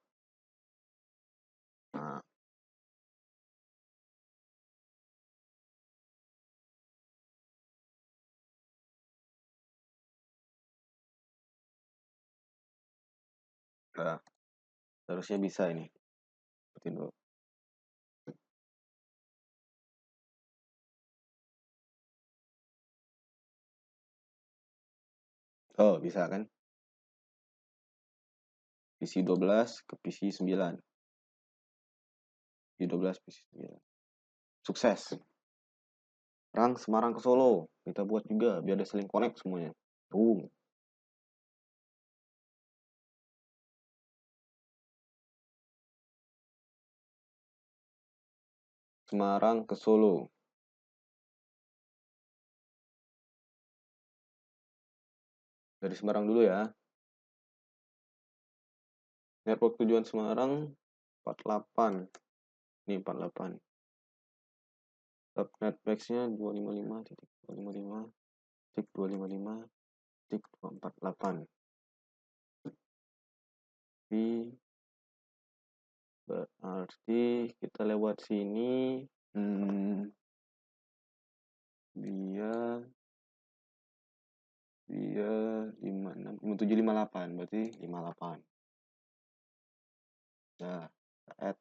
Nah, harusnya bisa ini. Seperti dulu. Oh, bisa kan? PC 12 ke PC 9. PC 12 PC 9. Sukses. Rang Semarang ke Solo. Kita buat juga biar ada saling connect semuanya. Boom. Semarang ke Solo. Dari Semarang dulu ya. Network tujuan Semarang 48. Ini 48. Subnet max-nya 255.255.248. Berarti kita lewat sini. Dia 5758, berarti 58. Nah, add.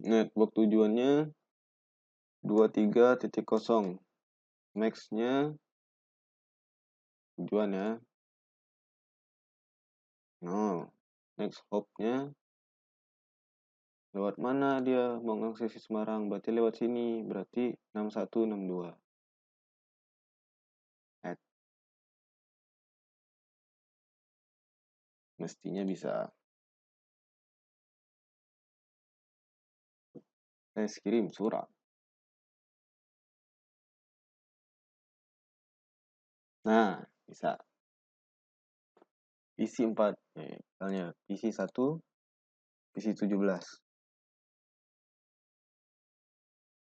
Network tujuannya 23.0. Max-nya tujuan ya. 0. Next hop-nya lewat mana dia mau ngakses Semarang? Berarti lewat sini. Berarti 6162. Add. Mestinya bisa. Kirim surat. Nah, bisa. PC 4. Misalnya PC 1, PC 17.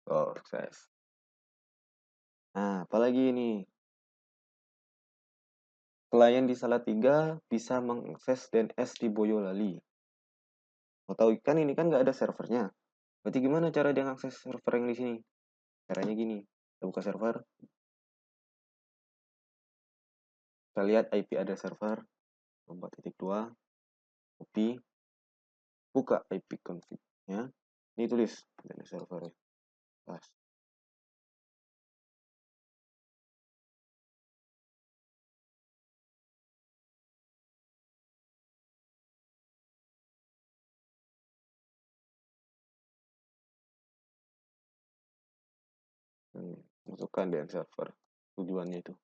Oh, sukses. Nah, apalagi ini? Klien di Salatiga bisa mengakses DNS di Boyolali. Mau tahu kan ini kan nggak ada servernya. Berarti gimana cara dia mengakses server yang di sini? Caranya gini. Kita buka server. Kita lihat IP address server 4.2. Copy. Buka IP config-nya. Ini tulis DNS servernya. Pas. Masukkan DNS server. Tujuannya itu.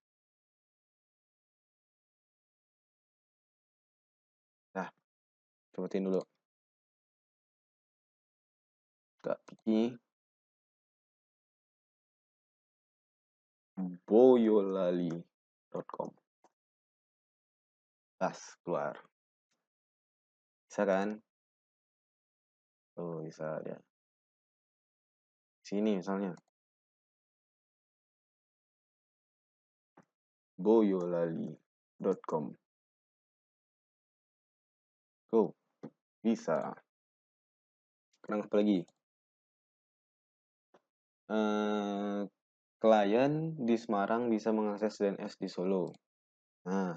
Nah, sebutin dulu. Kita pilih boyolali.com. Pas, keluar. Bisa kan? Oh, bisa ya. Sini misalnya. boyolali.com. Go. Bisa. Sekarang apa lagi? klien di Semarang bisa mengakses DNS di Solo. Nah,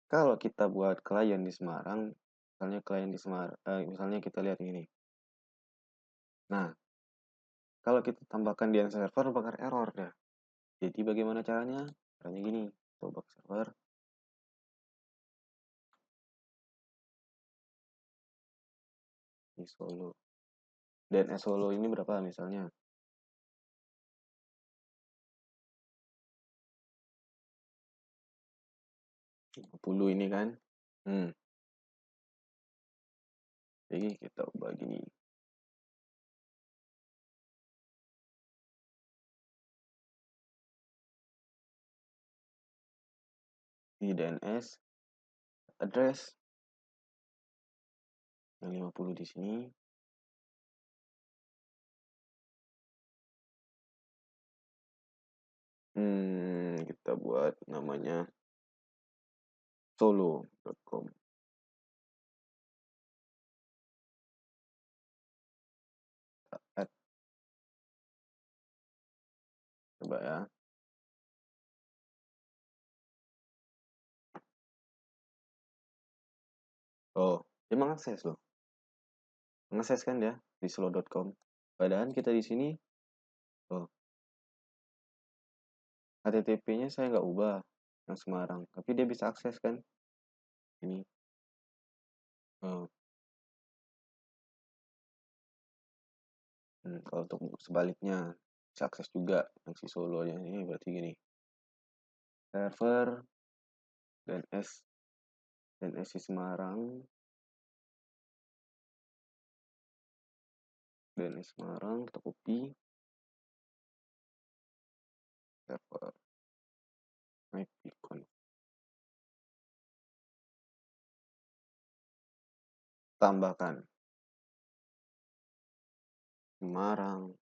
kalau kita buat klien di Semarang, misalnya klien di Semarang, misalnya kita lihat ini. Nah, kalau kita tambahkan DNS server bakal error dah. Jadi bagaimana caranya? Caranya gini, coba server di Solo. DNS Solo ini berapa misalnya? 50 ini kan. Jadi kita ubah gini. Di DNS address yang 50 di sini. Kita buat namanya solo.com. Coba ya. Oh, dia mengakses loh. Mengakses kan dia di solo.com. Padahal kita di sini, oh, HTTP-nya saya nggak ubah yang Semarang, tapi dia bisa akses kan? Ini. Oh, kalau untuk sebaliknya bisa akses juga yang si Solo-nya ini berarti gini. Server DNS DNS si Semarang, DNS Semarang kita copy server ipconf. Tambahkan semarang.com.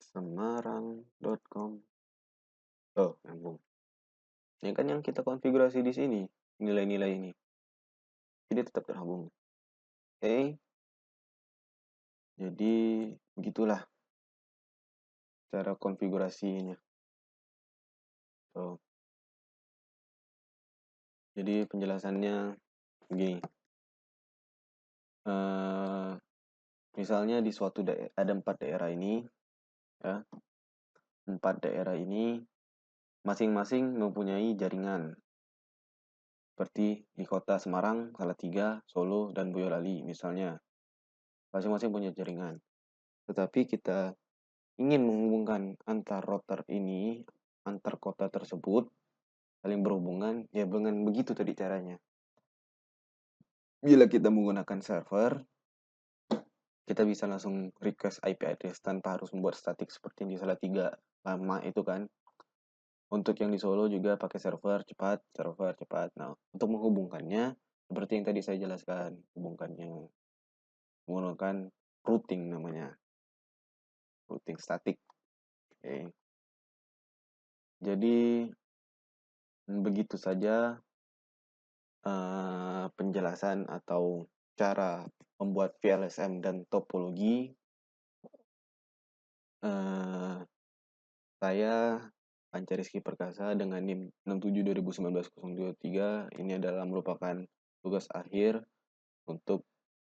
Semarang.com. Oh, nyambung. Ini kan yang kita konfigurasi di sini, nilai-nilai ini. Jadi tetap terhubung. Oke. Jadi begitulah cara konfigurasinya. So, jadi penjelasannya begini. Misalnya di suatu daerah ada 4 daerah ini, ya. 4 daerah ini masing-masing mempunyai jaringan. Seperti di kota Semarang, Salatiga, Solo, dan Boyolali misalnya. Masing-masing punya jaringan. Tetapi kita ingin menghubungkan antar router ini, antar kota tersebut, saling berhubungan, ya dengan begitu tadi caranya. Bila kita menggunakan server, kita bisa langsung request IP address tanpa harus membuat statik seperti di Salatiga lama itu kan. Untuk yang di Solo juga pakai server cepat. Nah, untuk menghubungkannya, seperti yang tadi saya jelaskan, hubungkannya menggunakan routing namanya, routing statik. Oke. Jadi begitu saja penjelasan atau cara membuat VLSM dan topologi. Saya Panca Rizky Perkasa dengan NIM 67 2019 023. Ini adalah merupakan tugas akhir untuk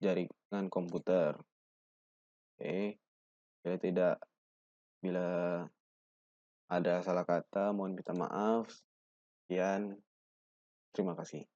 jaringan komputer. Oke, bila ada salah kata mohon minta maaf. Sekian, terima kasih.